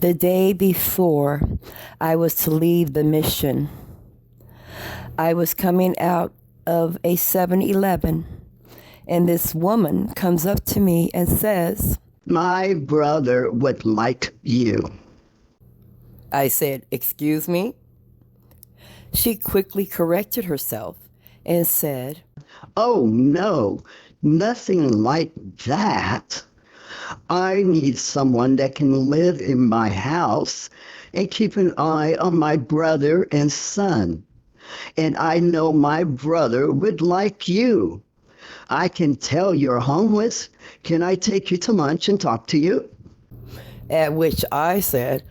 The day before I was to leave the mission, I was coming out of a 7-Eleven, and this woman comes up to me and says, My brother would like you. I said, "Excuse me?" She quickly corrected herself and said, Oh, no, nothing like that. I need someone that can live in my house and keep an eye on my brother and son. And I know my brother would like you. I can tell you're homeless. Can I take you to lunch and talk to you? at which I said,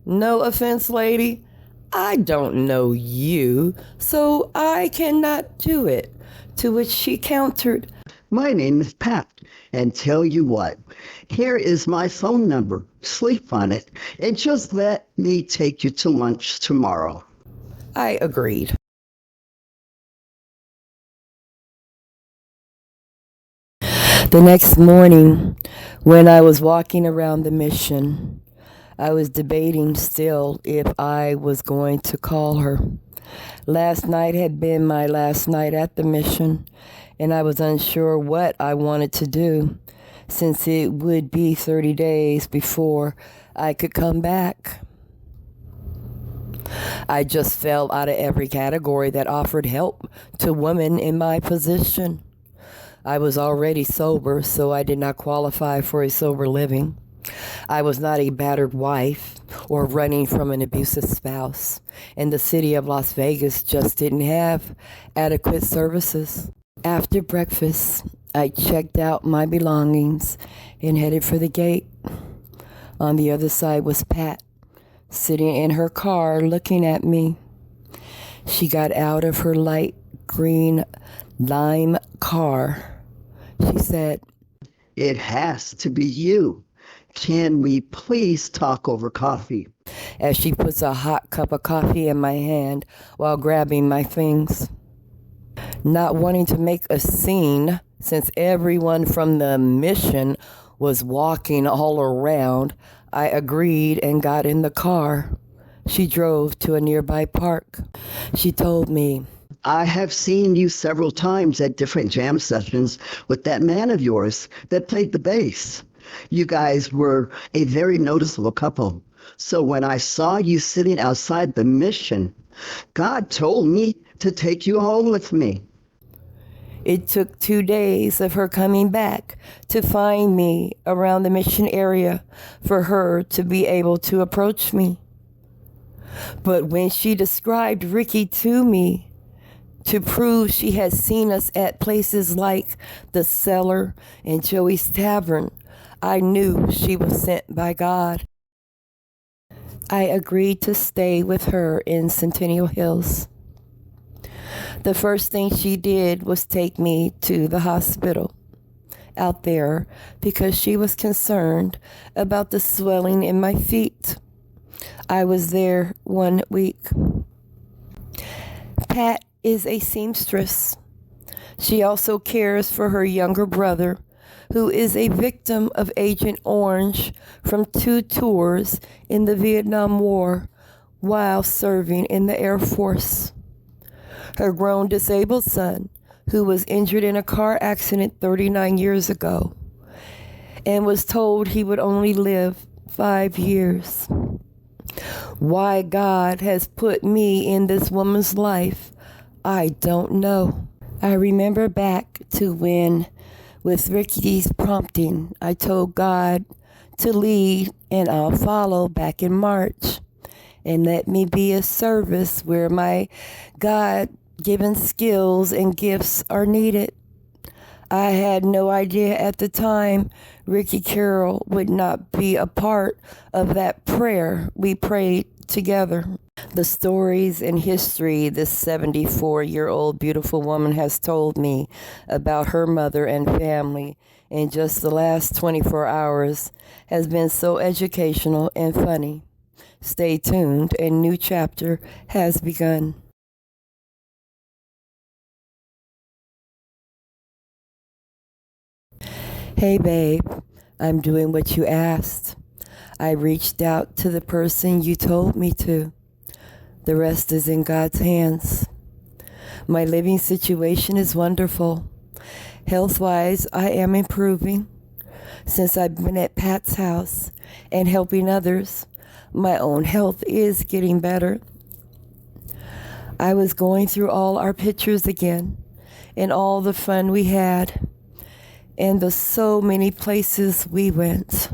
"No offense, lady, I don't know you, so I cannot do it." To which she countered, My name is Pat, and tell you what, here is my phone number. Sleep on it, and just let me take you to lunch tomorrow. I agreed. The next morning, when I was walking around the mission, I was debating still if I was going to call her. Last night had been my last night at the mission, and I was unsure what I wanted to do, since it would be 30 days before I could come back. I just fell out of every category that offered help to women in my position. I was already sober, so I did not qualify for a sober living. I was not a battered wife or running from an abusive spouse, and the city of Las Vegas just didn't have adequate services. After breakfast, I checked out my belongings and headed for the gate. On the other side was Pat, sitting in her car looking at me. She got out of her light green lime car. She said, It has to be you. Can we please talk over coffee? as she puts a hot cup of coffee in my hand while grabbing my things. Not wanting to make a scene, since everyone from the mission was walking all around, I agreed and got in the car. She drove to a nearby park. She told me, I have seen you several times at different jam sessions with that man of yours that played the bass. You guys were a very noticeable couple. So when I saw you sitting outside the mission, God told me to take you home with me. it took 2 days of her coming back to find me around the mission area for her to be able to approach me. But when she described Ricky to me, to prove she had seen us at places like the Cellar and Joey's Tavern, I knew she was sent by God. I agreed to stay with her in Centennial Hills. The first thing she did was take me to the hospital out there because she was concerned about the swelling in my feet. I was there 1 week. Pat is a seamstress. She also cares for her younger brother, who is a victim of Agent Orange from 2 tours in the Vietnam War while serving in the Air Force. Her grown disabled son, who was injured in a car accident 39 years ago and was told he would only live 5 years. Why God has put me in this woman's life, I don't know. I remember back to when, with Ricky's prompting, I told God to lead and I'll follow back in March. And let me be a service where my God-given skills and gifts are needed. I had no idea at the time Ricky Carroll would not be a part of that prayer we prayed together. The stories and history this 74-year-old beautiful woman has told me about her mother and family in just the last 24 hours has been so educational and funny. Stay tuned, a new chapter has begun. Hey babe, I'm doing what you asked. I reached out to the person you told me to. The rest is in God's hands. My living situation is wonderful. Health-wise, I am improving. Since I've been at Pat's house and helping others, my own health is getting better. I was going through all our pictures again and all the fun we had and the so many places we went.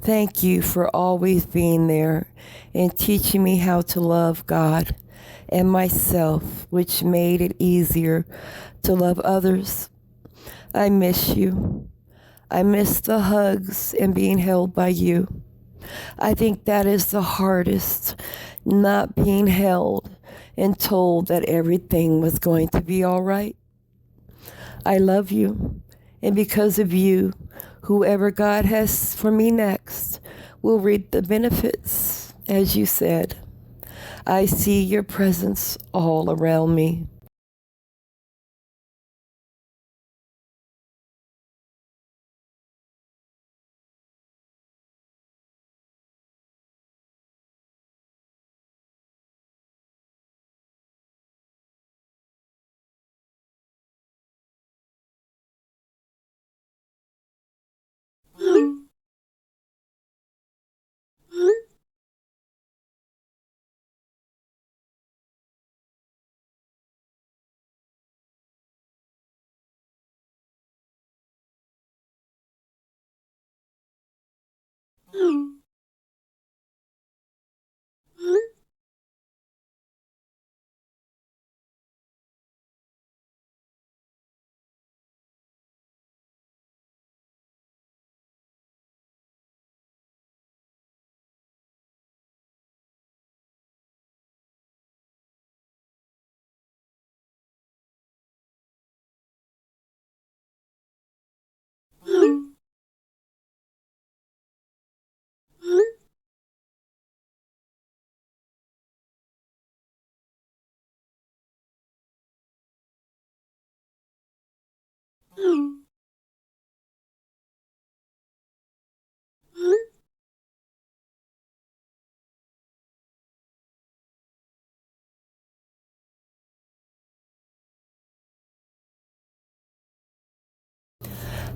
Thank you for always being there and teaching me how to love God and myself, which made it easier to love others. I miss you. I miss the hugs and being held by you. I think that is the hardest, not being held and told that everything was going to be all right. I love you, and because of you, whoever God has for me next will reap the benefits, as you said. I see your presence all around me.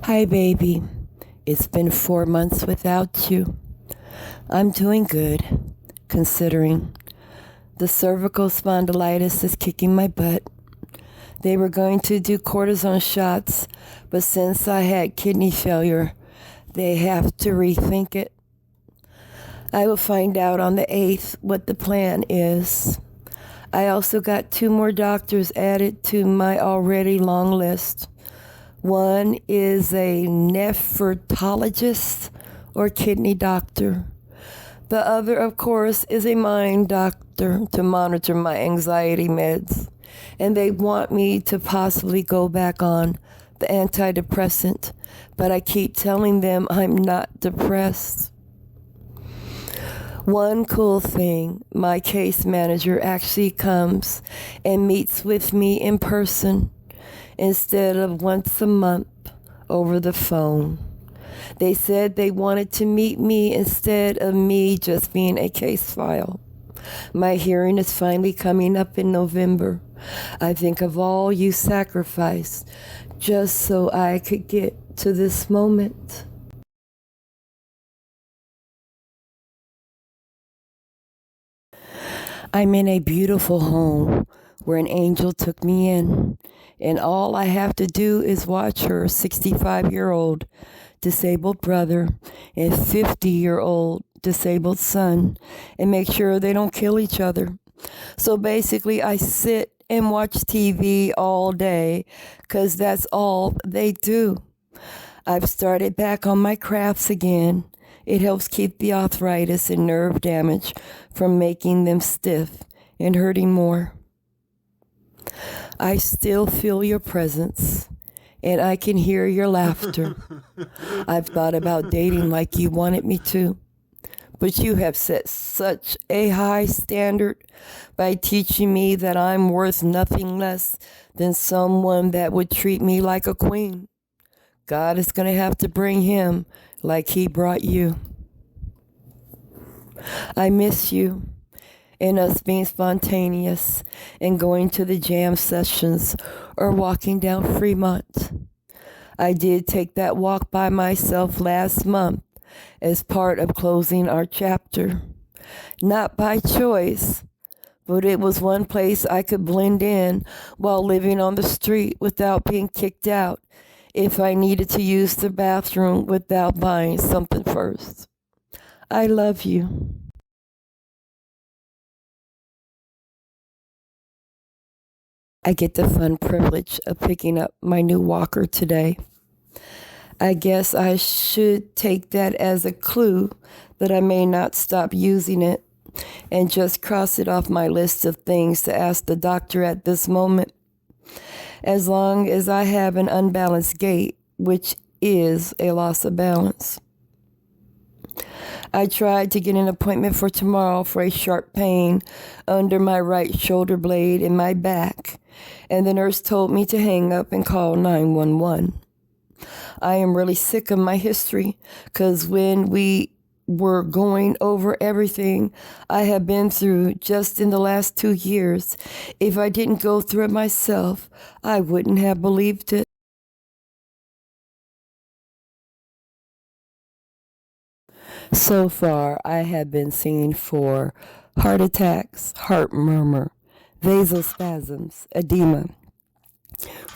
Hi, baby. It's been 4 months without you. I'm doing good, considering. The cervical spondylitis is kicking my butt. They were going to do cortisone shots, but since I had kidney failure, they have to rethink it. I will find out on the 8th what the plan is. I also got 2 more doctors added to my already long list. One is a nephrologist or kidney doctor. The other, of course, is a mind doctor to monitor my anxiety meds. And they want me to possibly go back on the antidepressant, but I keep telling them I'm not depressed. One cool thing, my case manager actually comes and meets with me in person instead of once a month over the phone. They said they wanted to meet me instead of me just being a case file. My hearing is finally coming up in November. I think of all you sacrificed just so I could get to this moment. I'm in a beautiful home where an angel took me in, and all I have to do is watch her 65-year-old disabled brother and 50-year-old disabled son and make sure they don't kill each other. So basically, I sit and watch TV all day because that's all they do. I've started back on my crafts again. It helps keep the arthritis and nerve damage from making them stiff and hurting more. I still feel your presence, and I can hear your laughter. I've thought about dating like you wanted me to, but you have set such a high standard by teaching me that I'm worth nothing less than someone that would treat me like a queen. God is going to have to bring him like he brought you. I miss you and us being spontaneous and going to the jam sessions or walking down Fremont. I did take that walk by myself last month as part of closing our chapter. Not by choice, but it was one place I could blend in while living on the street without being kicked out if I needed to use the bathroom without buying something first. I love you. I get the fun privilege of picking up my new walker today. I guess I should take that as a clue that I may not stop using it and just cross it off my list of things to ask the doctor at this moment. As long as I have an unbalanced gait, which is a loss of balance. I tried to get an appointment for tomorrow for a sharp pain under my right shoulder blade in my back, and the nurse told me to hang up and call 911. I am really sick of my history, because when we were going over everything I have been through just in the last 2 years, if I didn't go through it myself, I wouldn't have believed it. So far, I have been seen for heart attacks, heart murmur, vasospasms, edema,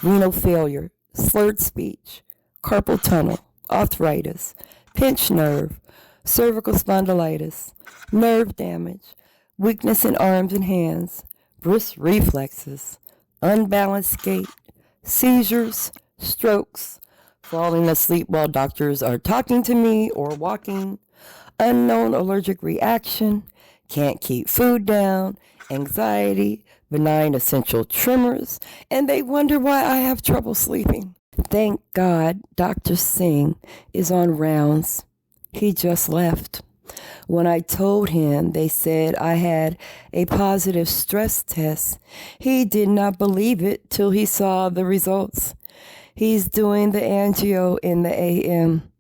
renal failure, slurred speech, carpal tunnel, arthritis, pinched nerve, cervical spondylitis, nerve damage, weakness in arms and hands, brisk reflexes, unbalanced gait, seizures, strokes, falling asleep while doctors are talking to me or walking, unknown allergic reaction, can't keep food down, anxiety, benign essential tremors, and they wonder why I have trouble sleeping. Thank God Dr. Singh is on rounds. He just left. When I told him they said I had a positive stress test, he did not believe it till he saw the results. He's doing the angio in the AM.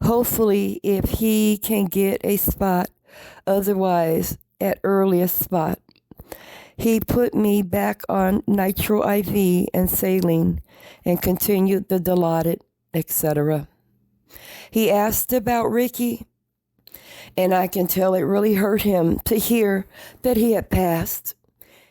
Hopefully, if he can get a spot, otherwise at earliest spot. He put me back on nitro IV and saline and continued the Dilaudid, etc. He asked about Ricky, and I can tell it really hurt him to hear that he had passed.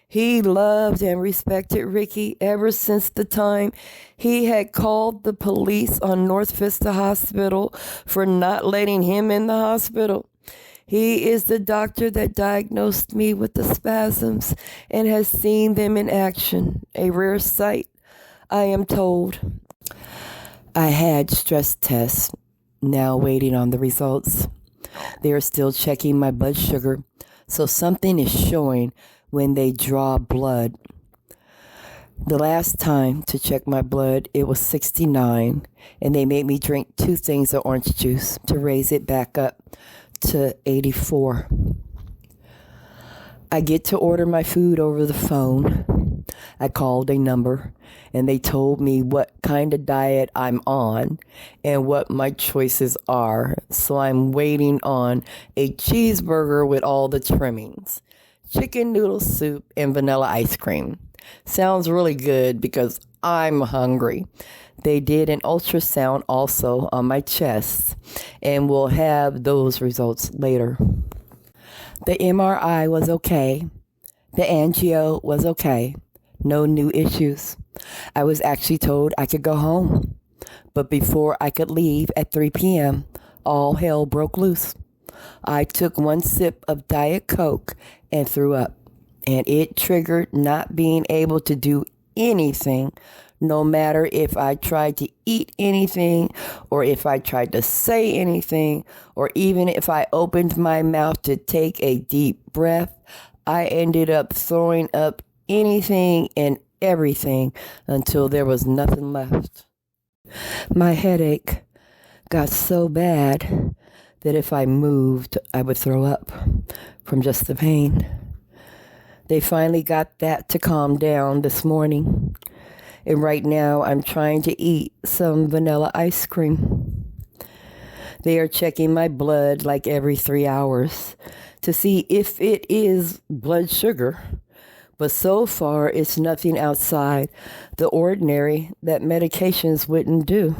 He loved and respected Ricky ever since the time he had called the police on North Vista Hospital for not letting him in the hospital. He is the doctor that diagnosed me with the spasms and has seen them in action, a rare sight, I am told. I had stress tests, now waiting on the results. They are still checking my blood sugar, so something is showing when they draw blood. The last time to check my blood, it was 69, and they made me drink 2 things of orange juice to raise it back up to 84. I get to order my food over the phone. I called a number, and they told me what kind of diet I'm on and what my choices are. So I'm waiting on a cheeseburger with all the trimmings, chicken noodle soup, and vanilla ice cream. Sounds really good because I'm hungry. They did an ultrasound also on my chest, and we'll have those results later. The MRI was okay. The angio was okay. No new issues. I was actually told I could go home. But before I could leave at 3 p.m., all hell broke loose. I took 1 sip of Diet Coke and threw up. And it triggered not being able to do anything, no matter if I tried to eat anything or if I tried to say anything or even if I opened my mouth to take a deep breath. I ended up throwing up anything and everything until there was nothing left. My headache got so bad that if I moved, I would throw up from just the pain. They finally got that to calm down this morning. And right now, I'm trying to eat some vanilla ice cream. They are checking my blood like every 3 hours to see if it is blood sugar. But so far, it's nothing outside the ordinary that medications wouldn't do.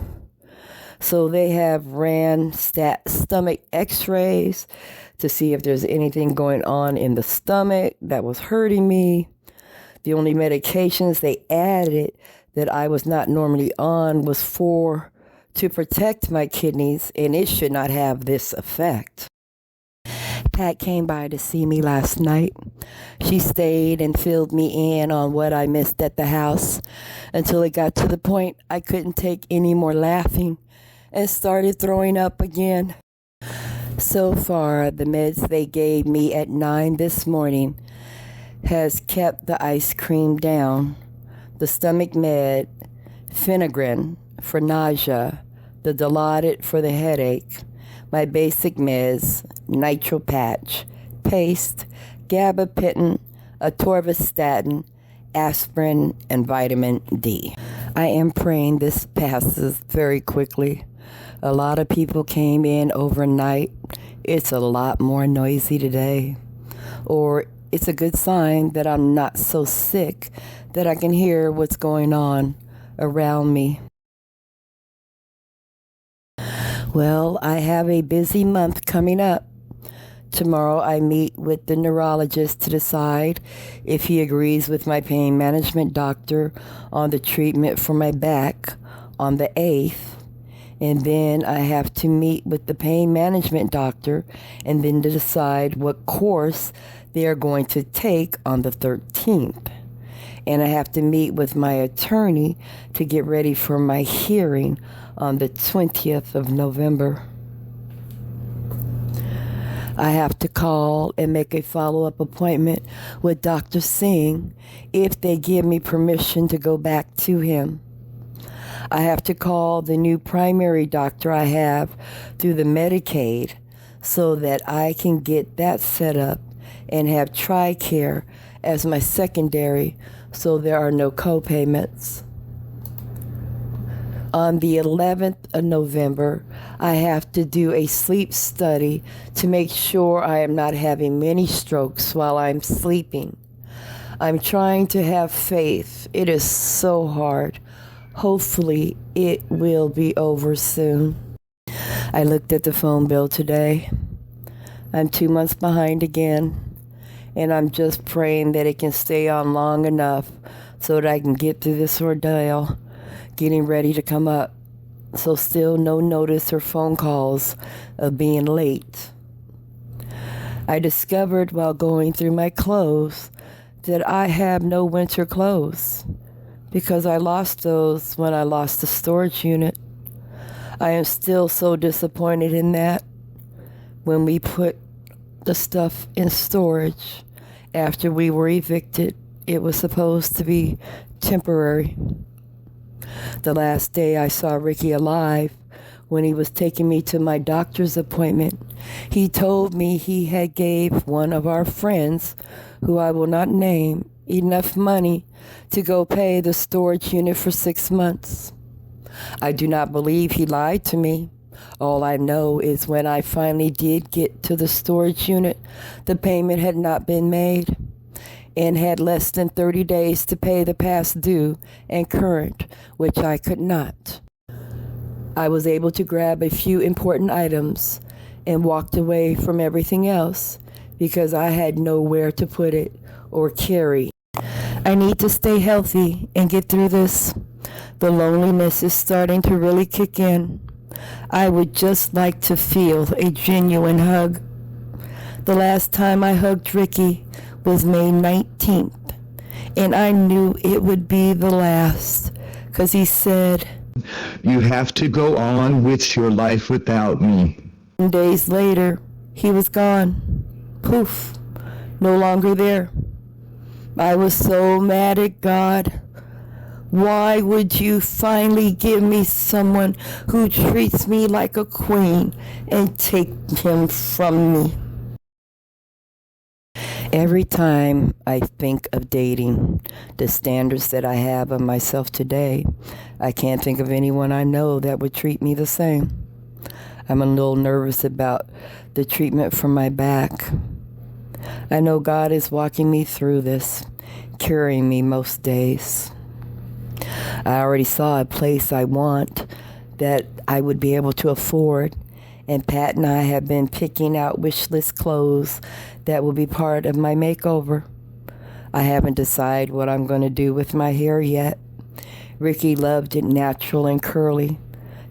So they have ran stomach x-rays to see if there's anything going on in the stomach that was hurting me. The only medications they added that I was not normally on was to protect my kidneys, and it should not have this effect. Pat came by to see me last night. She stayed and filled me in on what I missed at the house until it got to the point I couldn't take any more laughing and started throwing up again. So far, the meds they gave me at 9 this morning has kept the ice cream down. The stomach med, Phenagrin for nausea, the Dilaudid for the headache, my basic meds, nitro patch, paste, gabapentin, atorvastatin, aspirin, and vitamin D. I am praying this passes very quickly. A lot of people came in overnight. It's a lot more noisy today. Or it's a good sign that I'm not so sick that I can hear what's going on around me. Well, I have a busy month coming up. Tomorrow I meet with the neurologist to decide if he agrees with my pain management doctor on the treatment for my back on the 8th. And then I have to meet with the pain management doctor and then to decide what course they are going to take on the 13th. And I have to meet with my attorney to get ready for my hearing on the 20th of November. I have to call and make a follow-up appointment with Dr. Singh if they give me permission to go back to him. I have to call the new primary doctor I have through the Medicaid so that I can get that set up and have TRICARE as my secondary so there are no co-payments. On the 11th of November, I have to do a sleep study to make sure I am not having many strokes while I'm sleeping. I'm trying to have faith. It is so hard. Hopefully, it will be over soon. I looked at the phone bill today. I'm 2 months behind again, and I'm just praying that it can stay on long enough so that I can get through this ordeal, getting ready to come up. So still no notice or phone calls of being late. I discovered while going through my clothes that I have no winter clothes because I lost those when I lost the storage unit. I am still so disappointed in that. When we put the stuff in storage after we were evicted, it was supposed to be temporary. The last day I saw Ricky alive, when he was taking me to my doctor's appointment, he told me he had gave one of our friends, who I will not name, enough money to go pay the storage unit for 6 months. I do not believe he lied to me. All I know is when I finally did get to the storage unit, the payment had not been made and had less than 30 days to pay the past due and current, which I could not. I was able to grab a few important items and walked away from everything else because I had nowhere to put it or carry. I need to stay healthy and get through this. The loneliness is starting to really kick in. I would just like to feel a genuine hug. The last time I hugged Ricky was May 19th, and I knew it would be the last, because he said, "You have to go on with your life without me." Days later, he was gone. Poof, no longer there. I was so mad at God. Why would you finally give me someone who treats me like a queen and take him from me? Every time I think of dating, the standards that I have of myself today, I can't think of anyone I know that would treat me the same. I'm a little nervous about the treatment for my back. I know God is walking me through this, carrying me most days. I already saw a place I want that I would be able to afford, and Pat and I have been picking out wish list clothes that will be part of my makeover. I haven't decided what I'm going to do with my hair yet. Ricky loved it natural and curly.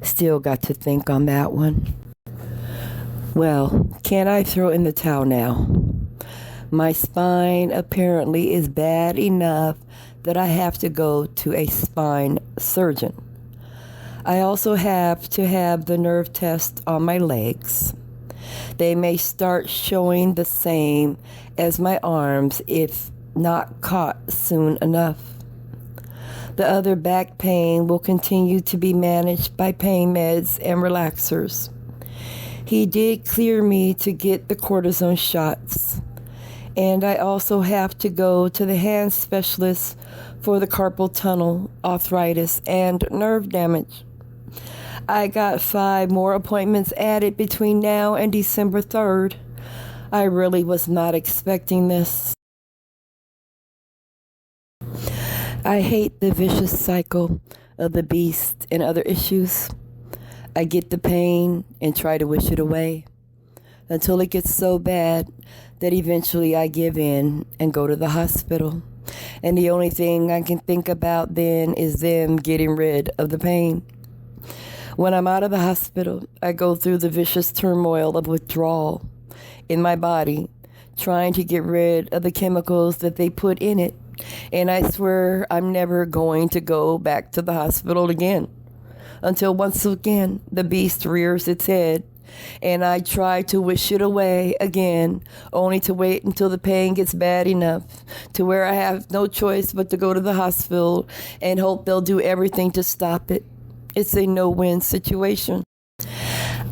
Still got to think on that one. Well, can I throw in the towel now? My spine apparently is bad enough that I have to go to a spine surgeon. I also have to have the nerve test on my legs. They may start showing the same as my arms if not caught soon enough. The other back pain will continue to be managed by pain meds and relaxers. He did clear me to get the cortisone shots. And I also have to go to the hand specialist for the carpal tunnel, arthritis, and nerve damage. I got 5 more appointments added between now and December 3rd. I really was not expecting this. I hate the vicious cycle of the beast and other issues. I get the pain and try to wish it away until it gets so bad that eventually I give in and go to the hospital. And the only thing I can think about then is them getting rid of the pain. When I'm out of the hospital, I go through the vicious turmoil of withdrawal in my body, trying to get rid of the chemicals that they put in it. And I swear I'm never going to go back to the hospital again until once again the beast rears its head and I try to wish it away again, only to wait until the pain gets bad enough to where I have no choice but to go to the hospital and hope they'll do everything to stop it. It's a no-win situation.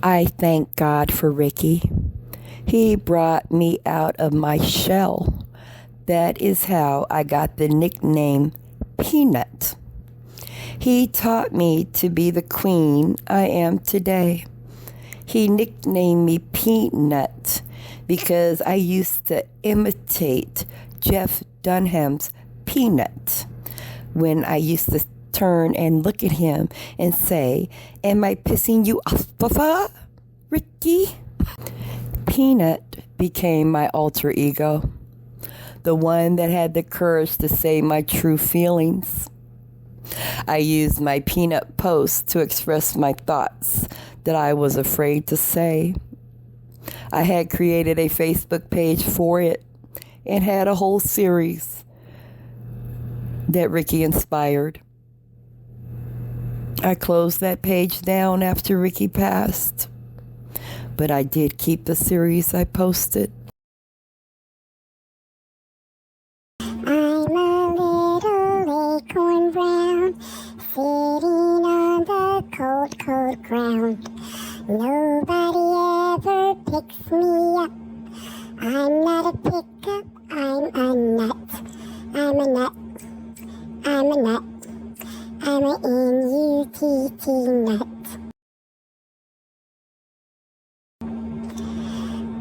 I thank God for Ricky. He brought me out of my shell. That is how I got the nickname Peanut. He taught me to be the queen I am today. He nicknamed me Peanut because I used to imitate Jeff Dunham's Peanut when I used to turn and look at him and say, "Am I pissing you off, Ricky?" Peanut became my alter ego, the one that had the courage to say my true feelings. I used my Peanut post to express my thoughts that I was afraid to say. I had created a Facebook page for it and had a whole series that Ricky inspired. I closed that page down after Ricky passed, but I did keep the series I posted. I'm a little acorn brown, sitting on the cold, cold ground. Nobody ever picks me up. I'm not a pickup, I'm a nut. I'm a nut. I'm a nut. I'm a N-U-T-T nut.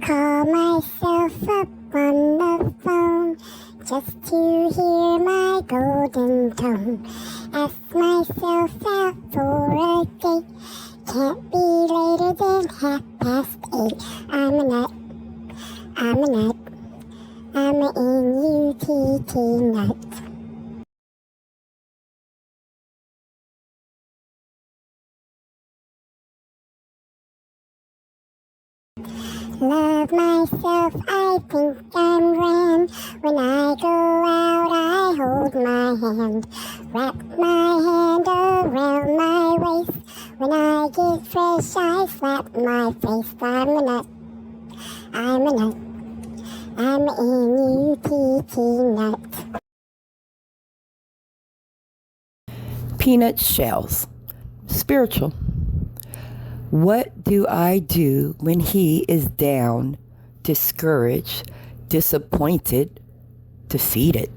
Call myself up on the phone just to hear my golden tone. Ask myself out for a date. Can't be later than 8:30. I'm a nut. I'm a nut. I'm a N-U-T-T nut. Love myself, I think I'm grand. When I go out, I hold my hand. Wrap my hand around my waist. When I get fresh, I slap my face. I'm a nut. I'm a nut. I'm a N-U-T-T nut. Peanut shells. Spiritual. What do I do when he is down, discouraged, disappointed, defeated?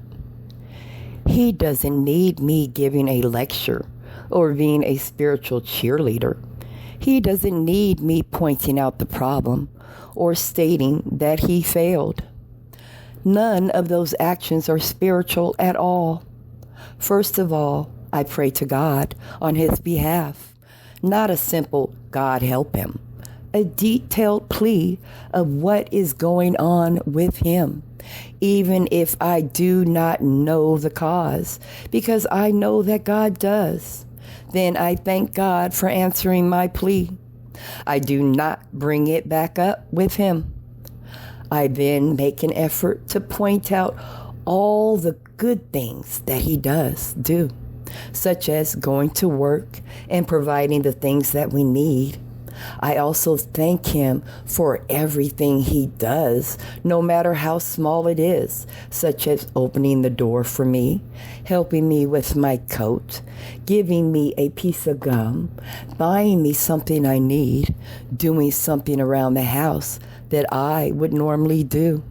He doesn't need me giving a lecture or being a spiritual cheerleader. He doesn't need me pointing out the problem or stating that he failed. None of those actions are spiritual at all. First of all, I pray to God on his behalf, not a simple God help him, a detailed plea of what is going on with him, even if I do not know the cause, because I know that God does. Then I thank God for answering my plea. I do not bring it back up with him. I then make an effort to point out all the good things that he does do, such as going to work and providing the things that we need. I also thank him for everything he does, no matter how small it is, such as opening the door for me, helping me with my coat, giving me a piece of gum, buying me something I need, doing something around the house that I would normally do.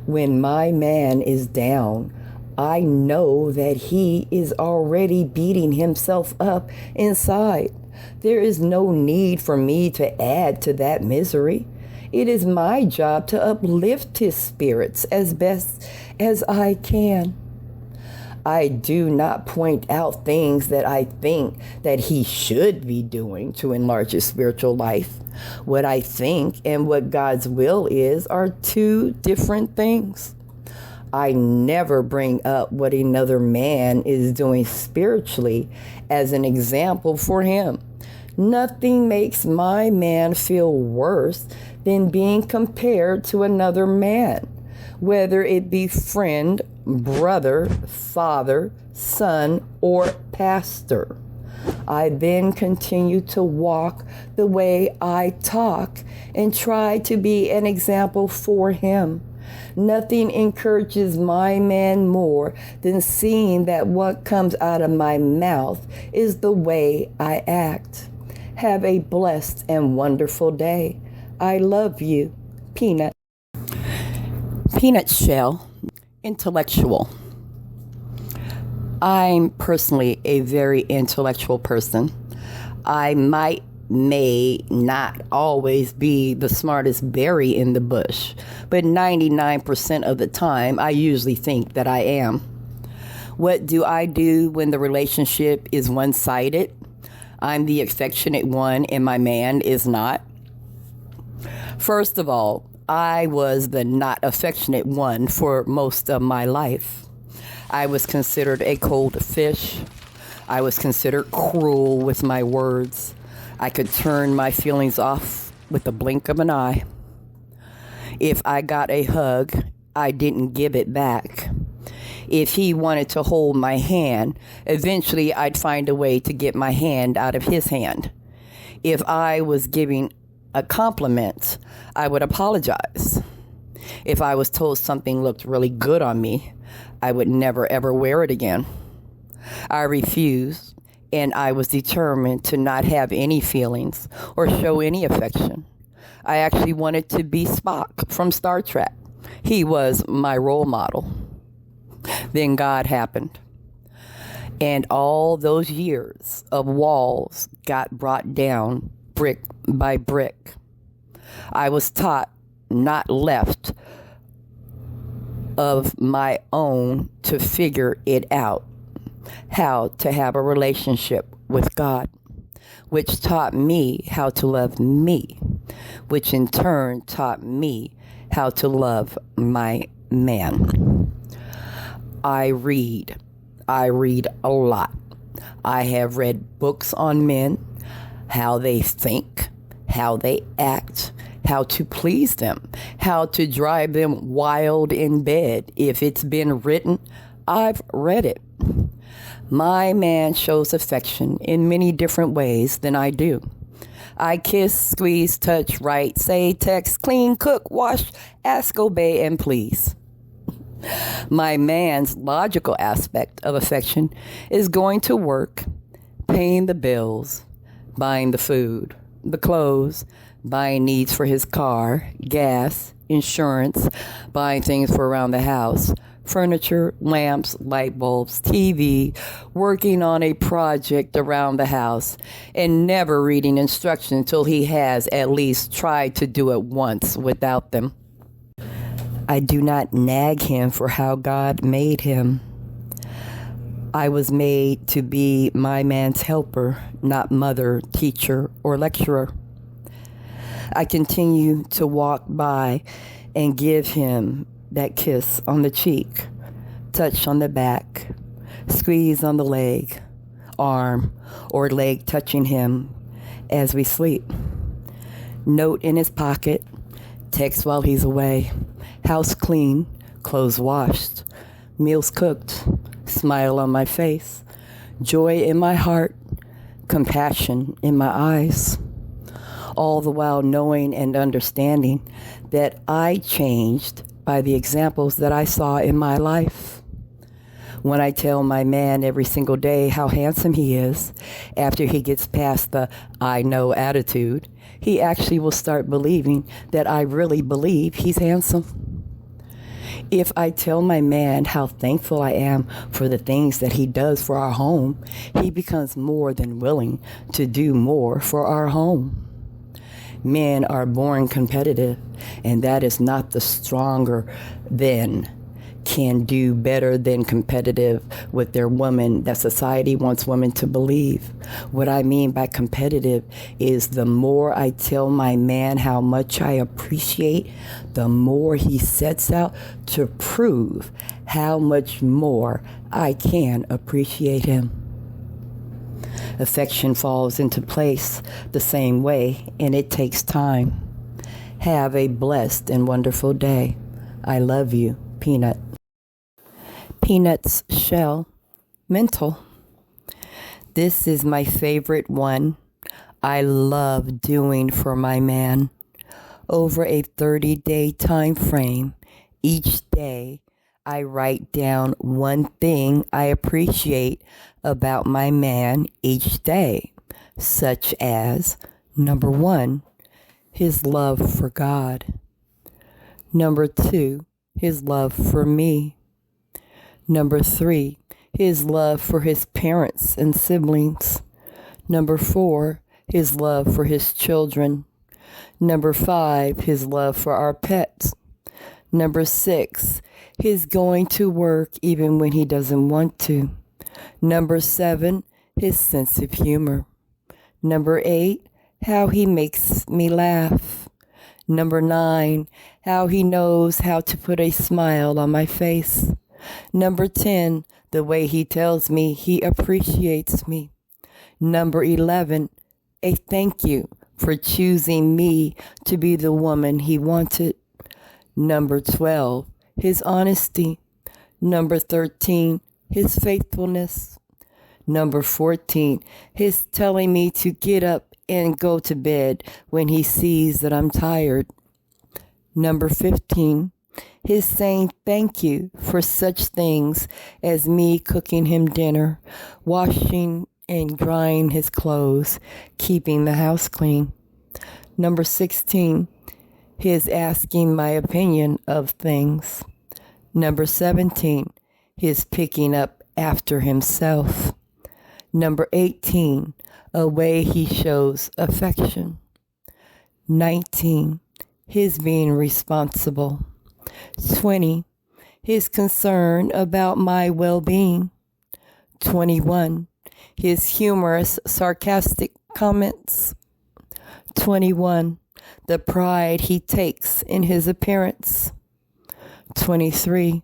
When my man is down, I know that he is already beating himself up inside. There is no need for me to add to that misery. It is my job to uplift his spirits as best as I can. I do not point out things that I think that he should be doing to enlarge his spiritual life. What I think and what God's will is are two different things. I never bring up what another man is doing spiritually as an example for him. Nothing makes my man feel worse than being compared to another man, whether it be friend, brother, father, son, or pastor. I then continue to walk the way I talk and try to be an example for him. Nothing encourages my man more than seeing that what comes out of my mouth is the way I act. Have a blessed and wonderful day. I love you. Peanut. Peanut shell. Intellectual. I'm personally a very intellectual person. I may not always be the smartest berry in the bush, but 99% of the time, I usually think that I am. What do I do when the relationship is one-sided? I'm the affectionate one and my man is not. First of all, I was the not affectionate one for most of my life. I was considered a cold fish. I was considered cruel with my words. I could turn my feelings off with the blink of an eye. If I got a hug, I didn't give it back. If he wanted to hold my hand, eventually I'd find a way to get my hand out of his hand. If I was giving a compliment, I would apologize. If I was told something looked really good on me, I would never ever wear it again. I refused, and I was determined to not have any feelings or show any affection. I actually wanted to be Spock from Star Trek. He was my role model. Then God happened. And all those years of walls got brought down brick by brick. I was taught, not left of my own, to figure it out, how to have a relationship with God, which taught me how to love me, which in turn taught me how to love my man. I read a lot. I have read books on men, how they think, how they act, how to please them, how to drive them wild in bed. If it's been written, I've read it. My man shows affection in many different ways than I do. I kiss, squeeze, touch, write, say, text, clean, cook, wash, ask, obey, and please. My man's logical aspect of affection is going to work, paying the bills, buying the food, the clothes, buying needs for his car, gas, insurance, buying things for around the house, furniture, lamps, light bulbs, TV, working on a project around the house, and never reading instructions until he has at least tried to do it once without them. I do not nag him for how God made him. I was made to be my man's helper, not mother, teacher, or lecturer. I continue to walk by and give him that kiss on the cheek, touch on the back, squeeze on the leg, arm, or leg touching him as we sleep. Note in his pocket, text while he's away, house clean, clothes washed, meals cooked, smile on my face, joy in my heart, compassion in my eyes. All the while knowing and understanding that I changed by the examples that I saw in my life. When I tell my man every single day how handsome he is, after he gets past the I know attitude, he actually will start believing that I really believe he's handsome. If I tell my man how thankful I am for the things that he does for our home, he becomes more than willing to do more for our home. Men are born competitive, and that is not the stronger than can do better than competitive with their woman that society wants women to believe. What I mean by competitive is the more I tell my man how much I appreciate, the more he sets out to prove how much more I can appreciate him. Affection falls into place the same way, and it takes time. Have a blessed and wonderful day. I love you, Peanut. Peanut's shell, mental. This is my favorite one. I love doing for my man. Over a 30-day time frame, each day I write down one thing I appreciate about my man each day, such as, number 1, his love for God. Number 2, his love for me. Number 3, his love for his parents and siblings. Number 4, his love for his children. Number 5, his love for our pets. Number 6, his going to work even when he doesn't want to. Number 7, his sense of humor. Number 8, how he makes me laugh. Number 9, how he knows how to put a smile on my face. Number 10, the way he tells me he appreciates me. Number 11, a thank you for choosing me to be the woman he wanted. Number 12, his honesty. Number 13, his faithfulness. Number 14, his telling me to get up and go to bed when he sees that I'm tired. Number 15, his saying thank you for such things as me cooking him dinner, washing and drying his clothes, keeping the house clean. Number 16, his asking my opinion of things. Number 17, his picking up after himself. Number 18, a way he shows affection. 19, his being responsible. 20, his concern about my well-being. 21, his humorous, sarcastic comments. 21, the pride he takes in his appearance. 23,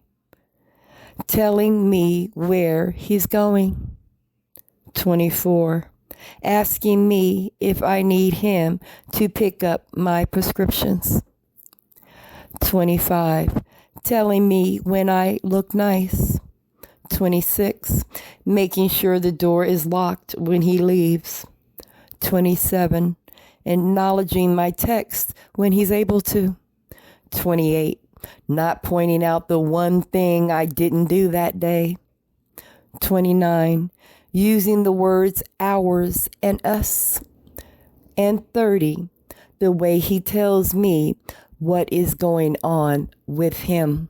telling me where he's going. 24, asking me if I need him to pick up my prescriptions. 25, telling me when I look nice. 26, making sure the door is locked when he leaves. 27, acknowledging my text when he's able to. 28, not pointing out the one thing I didn't do that day. 29, using the words ours and us. And 30, the way he tells me what is going on with him.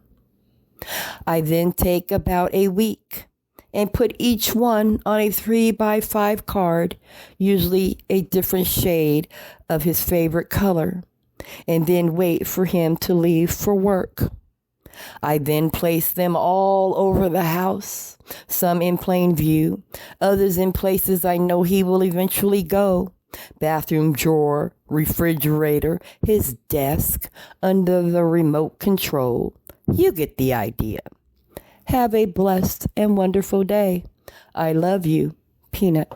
I then take about a week and put each one on a 3x5 card, usually a different shade of his favorite color, and then wait for him to leave for work. I then place them all over the house, some in plain view, others in places I know he will eventually go. Bathroom drawer, refrigerator, his desk, under the remote control. You get the idea. Have a blessed and wonderful day. I love you, Peanut.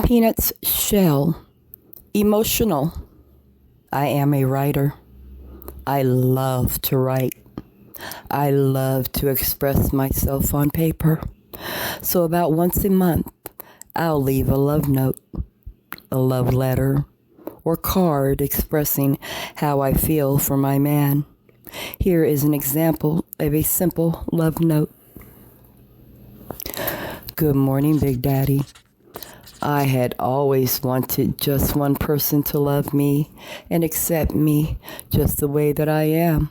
Peanut's shell. Emotional. I am a writer. I love to write. I love to express myself on paper. So about once a month, I'll leave a love note, a love letter, or card expressing how I feel for my man. Here is an example of a simple love note. Good morning, Big Daddy. I had always wanted just one person to love me and accept me just the way that I am.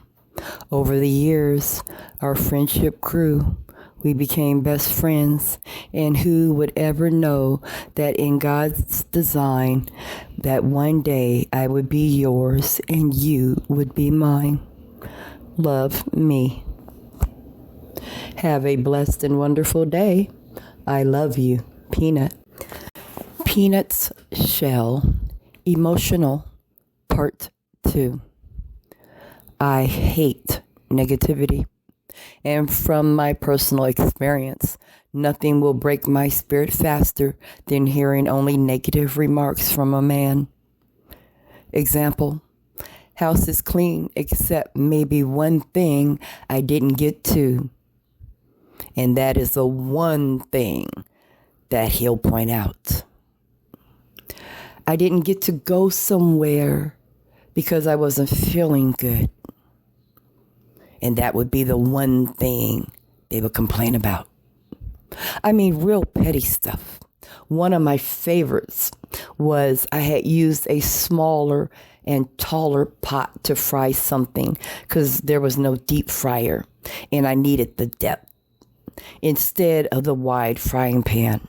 Over the years, our friendship grew. We became best friends, and who would ever know that in God's design, that one day I would be yours and you would be mine. Love me. Have a blessed and wonderful day. I love you, Peanut. Peanut's shell. Emotional. Part 2. I hate negativity. And from my personal experience, nothing will break my spirit faster than hearing only negative remarks from a man. Example, house is clean except maybe one thing I didn't get to. And that is the one thing that he'll point out. I didn't get to go somewhere because I wasn't feeling good. And that would be the one thing they would complain about. I mean, real petty stuff. One of my favorites was I had used a smaller and taller pot to fry something because there was no deep fryer and I needed the depth instead of the wide frying pan.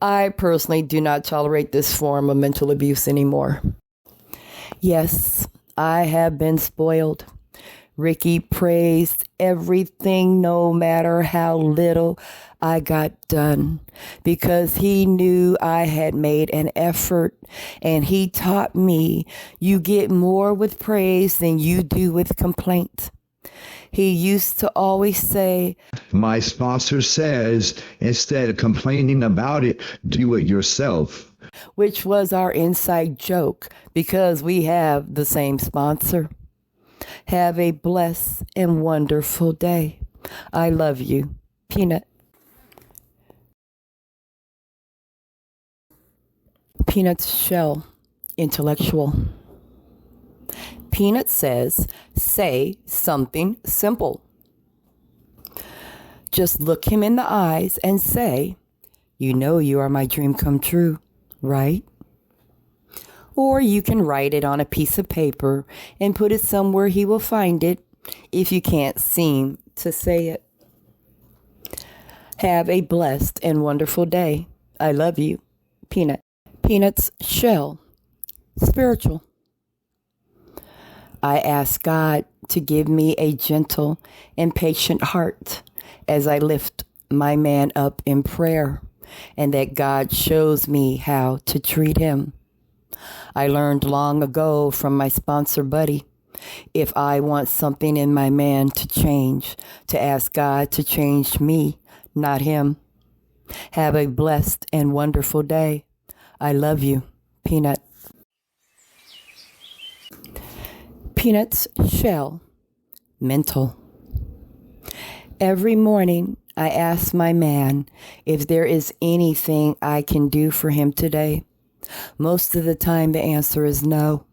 I personally do not tolerate this form of mental abuse anymore. Yes, I have been spoiled. Ricky praised everything, no matter how little I got done, because he knew I had made an effort, and he taught me you get more with praise than you do with complaint. He used to always say, My sponsor says, instead of complaining about it, do it yourself. which was our inside joke because we have the same sponsor. Have a blessed and wonderful day. I love you, Peanut. Peanut's shell, intellectual. Peanut says, say something simple. Just look him in the eyes and say, you know you are my dream come true, right? Or you can write it on a piece of paper and put it somewhere he will find it if you can't seem to say it. Have a blessed and wonderful day. I love you, Peanut. Peanut's shell, spiritual. I ask God to give me a gentle and patient heart as I lift my man up in prayer, and that God shows me how to treat him. I learned long ago from my sponsor buddy, if I want something in my man to change, to ask God to change me, not him. Have a blessed and wonderful day. I love you, Peanut. Peanut's shell, mental. Every morning, I ask my man if there is anything I can do for him today. Most of the time, the answer is no,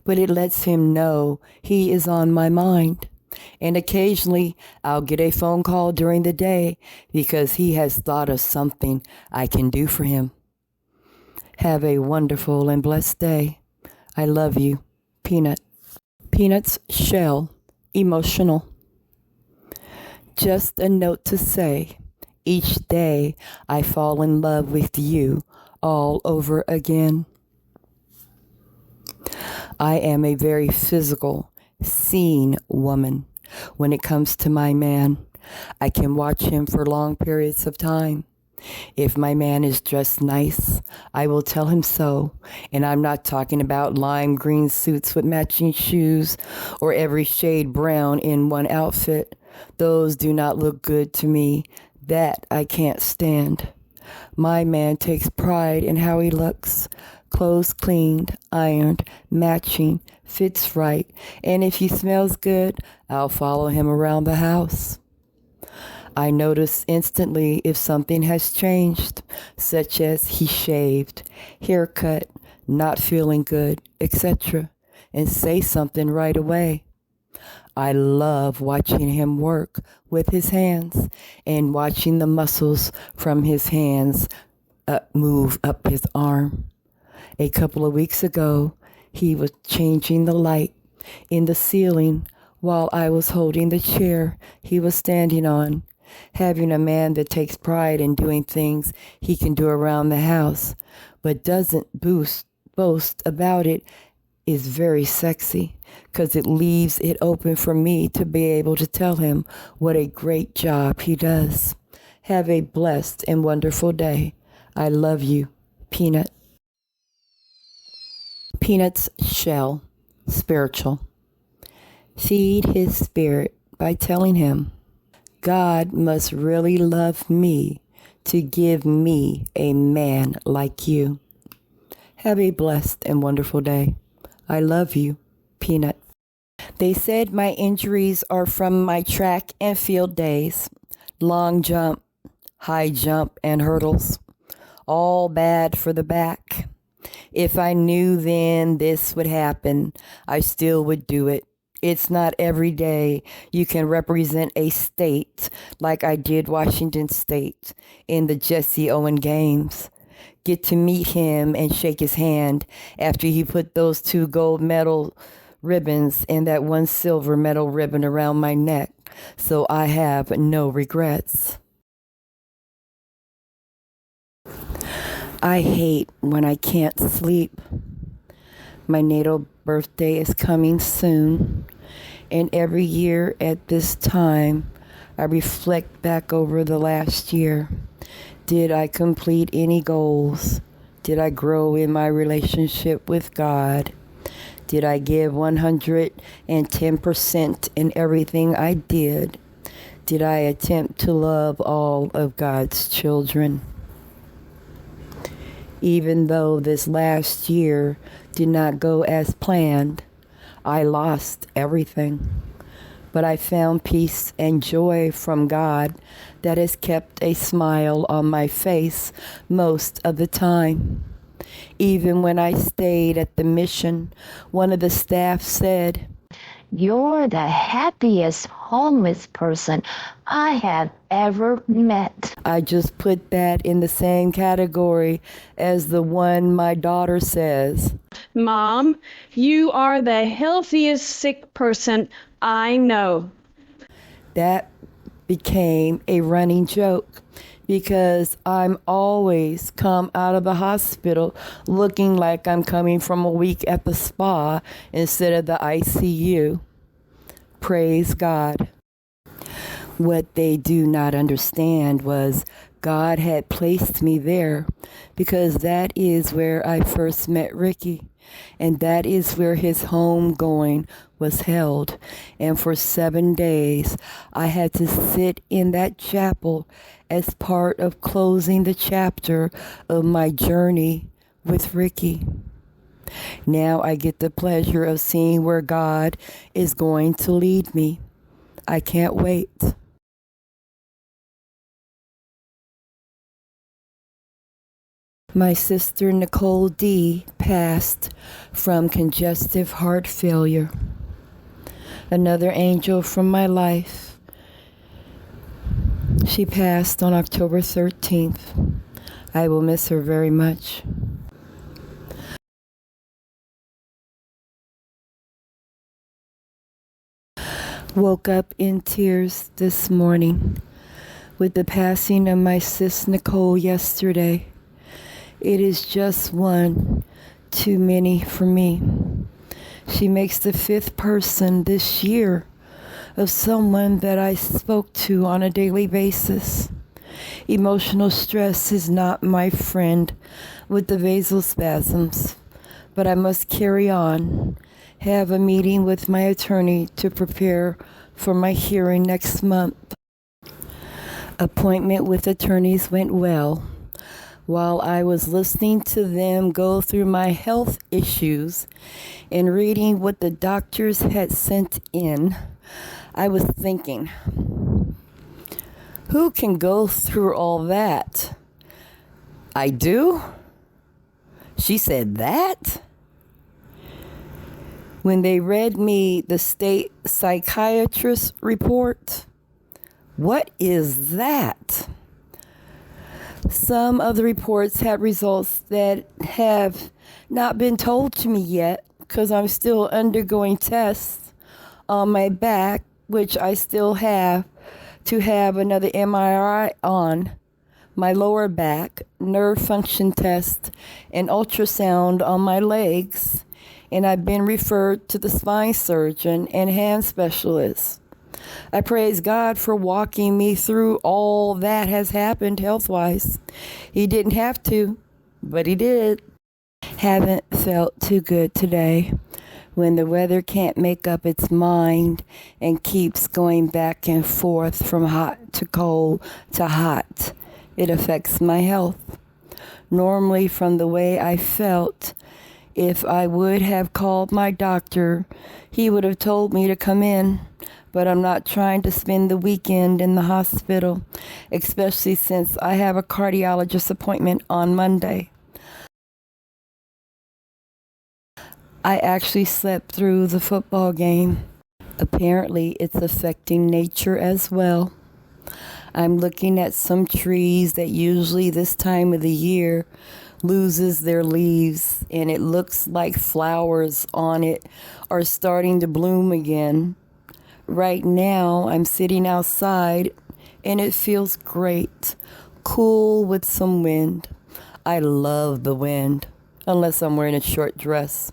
but it lets him know he is on my mind. And occasionally, I'll get a phone call during the day because he has thought of something I can do for him. Have a wonderful and blessed day. I love you, Peanut. Peanut's shell, emotional. Just a note to say, each day I fall in love with you all over again. I am a very physical seen woman when it comes to my man. I can watch him for long periods of time. If my man is dressed nice, I will tell him so. And I'm not talking about lime green suits with matching shoes or every shade brown in one outfit. Those do not look good to me. That I can't stand. My man takes pride in how he looks. Clothes cleaned, ironed, matching, fits right. And if he smells good, I'll follow him around the house. I notice instantly if something has changed, such as he shaved, haircut, not feeling good, etc., and say something right away. I love watching him work with his hands and watching the muscles from his hands move up his arm. A couple of weeks ago, he was changing the light in the ceiling while I was holding the chair he was standing on. Having a man that takes pride in doing things he can do around the house, but doesn't boast about it is very sexy, because it leaves it open for me to be able to tell him what a great job he does. Have a blessed and wonderful day. I love you, Peanut. Peanut's shell, spiritual. Feed his spirit by telling him, God must really love me to give me a man like you. Have a blessed and wonderful day. I love you, Peanut. They said my injuries are from my track and field days. Long jump, high jump, and hurdles. All bad for the back. If I knew then this would happen, I still would do it. It's not every day you can represent a state like I did Washington State in the Jesse Owen games. Get to meet him and shake his hand after he put those 2 gold medal ribbons and that 1 silver medal ribbon around my neck, so I have no regrets. I hate when I can't sleep. My natal birthday is coming soon, and every year at this time, I reflect back over the last year. Did I complete any goals? Did I grow in my relationship with God? Did I give 110% in everything I did? Did I attempt to love all of God's children? Even though this last year did not go as planned, I lost everything. But I found peace and joy from God that has kept a smile on my face most of the time. Even when I stayed at the mission, one of the staff said, "You're the happiest homeless person I have ever met." I just put that in the same category as the one my daughter says. "Mom, you are the healthiest sick person I know." That became a running joke because I'm always come out of the hospital looking like I'm coming from a week at the spa instead of the ICU. Praise God. What they do not understand was God had placed me there because that is where I first met Ricky, and that is where his homegoing was held. And for 7 days, I had to sit in that chapel as part of closing the chapter of my journey with Ricky. Now I get the pleasure of seeing where God is going to lead me. I can't wait. My sister Nicole D. passed from congestive heart failure. Another angel from my life. She passed on October 13th. I will miss her very much. Woke up in tears this morning with the passing of my sis Nicole yesterday. It is just one too many for me. She makes the 5th person this year of someone that I spoke to on a daily basis. Emotional stress is not my friend with the vasospasms, but I must carry on. Have a meeting with my attorney to prepare for my hearing next month. Appointment with attorneys went well. While I was listening to them go through my health issues and reading what the doctors had sent in, I was thinking, who can go through all that? I do? She said that? When they read me the state psychiatrist report, what is that? Some of the reports had results that have not been told to me yet because I'm still undergoing tests on my back, which I still have to have another MRI on, my lower back, nerve function test, and ultrasound on my legs, and I've been referred to the spine surgeon and hand specialist. I praise God for walking me through all that has happened health-wise. He didn't have to, but he did. Haven't felt too good today. When the weather can't make up its mind and keeps going back and forth from hot to cold to hot, it affects my health. Normally, from the way I felt, if I would have called my doctor, he would have told me to come in. But I'm not trying to spend the weekend in the hospital, especially since I have a cardiologist appointment on Monday. I actually slept through the football game. Apparently, it's affecting nature as well. I'm looking at some trees that usually this time of the year loses their leaves, and it looks like flowers on it are starting to bloom again. Right now, I'm sitting outside, and it feels great, cool with some wind. I love the wind, unless I'm wearing a short dress.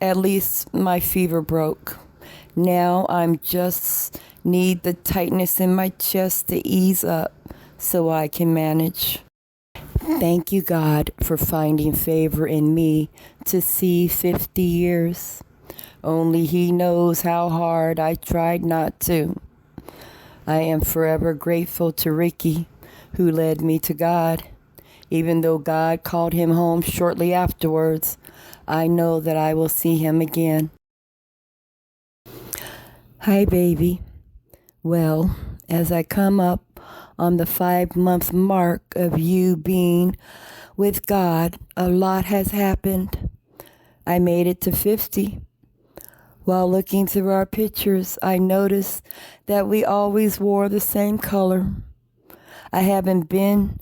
At least my fever broke. Now I'm just need the tightness in my chest to ease up so I can manage. Thank you, God, for finding favor in me to see 50 years. Only He knows how hard I tried not to. I am forever grateful to Ricky, who led me to God. Even though God called him home shortly afterwards, I know that I will see him again. Hi, baby. Well, as I come up on the 5-month mark of you being with God, a lot has happened. I made it to 50. While looking through our pictures, I noticed that we always wore the same color. I haven't been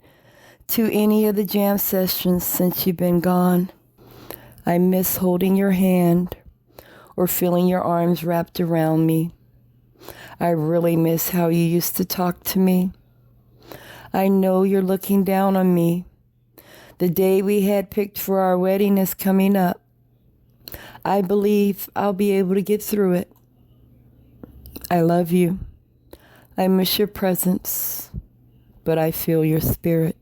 to any of the jam sessions since you've been gone. I miss holding your hand or feeling your arms wrapped around me. I really miss how you used to talk to me. I know you're looking down on me. The day we had picked for our wedding is coming up. I believe I'll be able to get through it. I love you. I miss your presence, but I feel your spirit.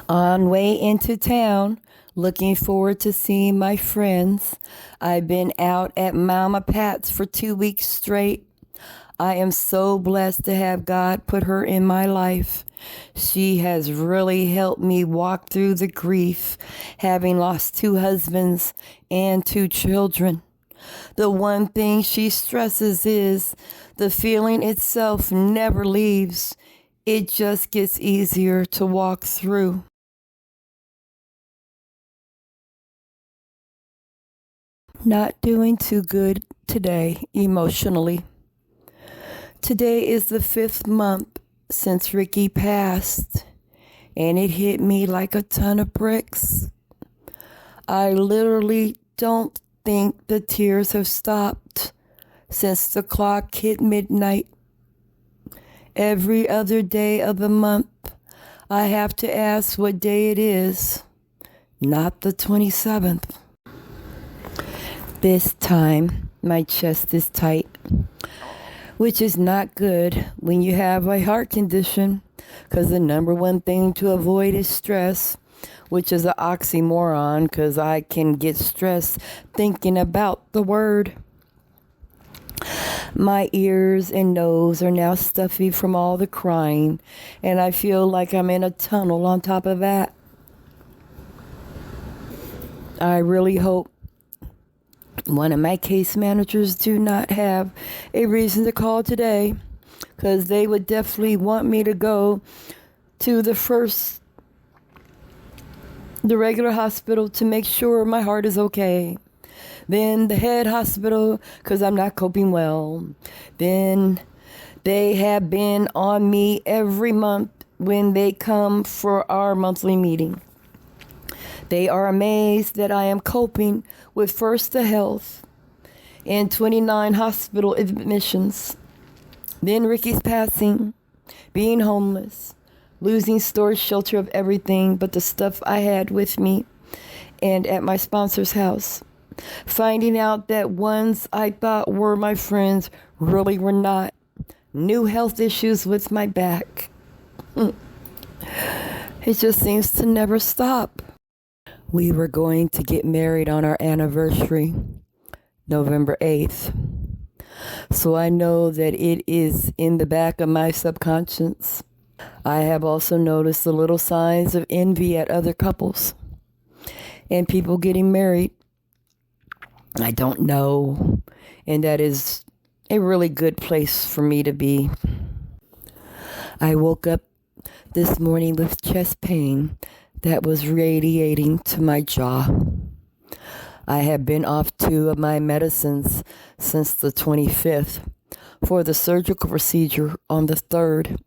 On way into town, looking forward to seeing my friends. I've been out at Mama Pat's for 2 weeks straight. I am so blessed to have God put her in my life. She has really helped me walk through the grief, having lost 2 husbands and 2 children. The one thing she stresses is the feeling itself never leaves. It just gets easier to walk through. Not doing too good today emotionally. Today is the 5th month since Ricky passed, and it hit me like a ton of bricks. I literally don't think the tears have stopped since the clock hit midnight. Every other day of the month, I have to ask what day it is, not the 27th. This time, my chest is tight, which is not good when you have a heart condition, because the number one thing to avoid is stress, which is an oxymoron because I can get stressed thinking about the word. My ears and nose are now stuffy from all the crying, and I feel like I'm in a tunnel on top of that. I really hope one of my case managers do not have a reason to call today, because they would definitely want me to go to the regular hospital to make sure my heart is okay. Then the head hospital, because I'm not coping well. Then they have been on me every month when they come for our monthly meeting. They are amazed that I am coping with first the health and 29 hospital admissions. Then Ricky's passing, being homeless, losing storage shelter of everything but the stuff I had with me and at my sponsor's house. Finding out that ones I thought were my friends really were not. New health issues with my back. It just seems to never stop. We were going to get married on our anniversary, November 8th. So I know that it is in the back of my subconscious. I have also noticed the little signs of envy at other couples and people getting married. I don't know, and that is a really good place for me to be. I woke up this morning with chest pain that was radiating to my jaw. I have been off 2 of my medicines since the 25th for the surgical procedure on the 3rd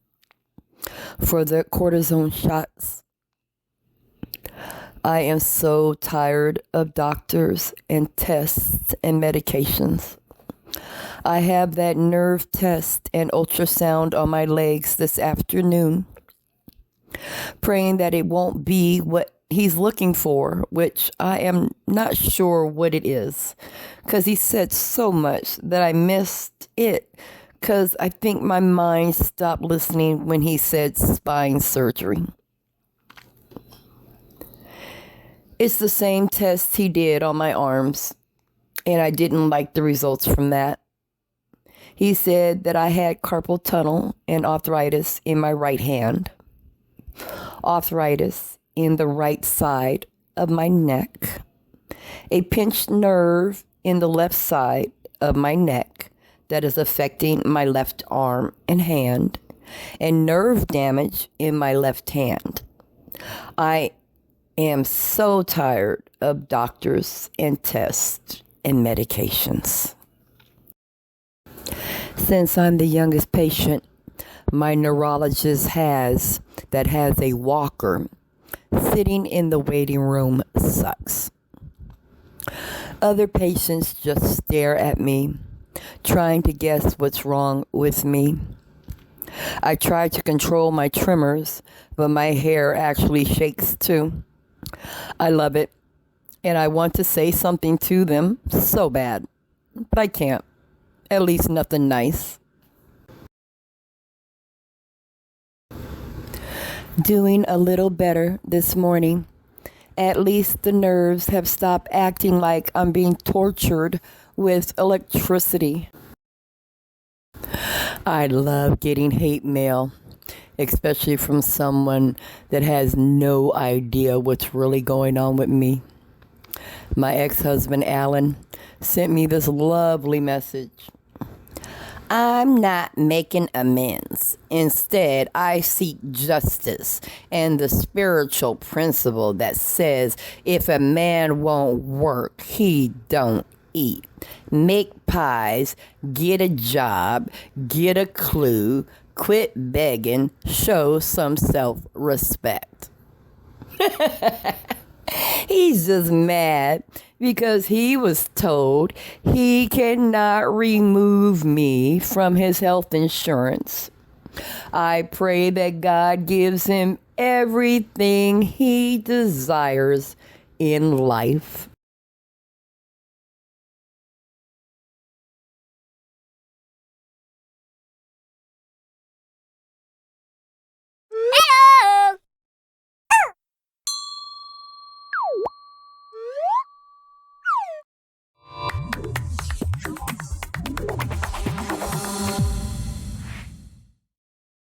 for the cortisone shots. I am so tired of doctors and tests and medications. I have that nerve test and ultrasound on my legs this afternoon, praying that it won't be what he's looking for, which I am not sure what it is, because he said so much that I missed it, because I think my mind stopped listening when he said spine surgery. It's the same test he did on my arms, and I didn't like the results from that. He said that I had carpal tunnel and arthritis in my right hand, arthritis in the right side of my neck, a pinched nerve in the left side of my neck that is affecting my left arm and hand, and nerve damage in my left hand. I am so tired of doctors and tests and medications. Since I'm the youngest patient, my neurologist has a walker sitting in the waiting room sucks. Other patients just stare at me, trying to guess what's wrong with me. I try to control my tremors, but my hair actually shakes too. I love it, and I want to say something to them so bad, but I can't. At least nothing nice. Doing a little better this morning. At least the nerves have stopped acting like I'm being tortured with electricity. I love getting hate mail, especially from someone that has no idea what's really going on with me. My ex-husband, Alan, sent me this lovely message. I'm not making amends. Instead, I seek justice and the spiritual principle that says if a man won't work, he don't eat, make pies, get a job, get a clue, quit begging, show some self-respect. He's just mad because he was told he cannot remove me from his health insurance. I pray that God gives him everything he desires in life.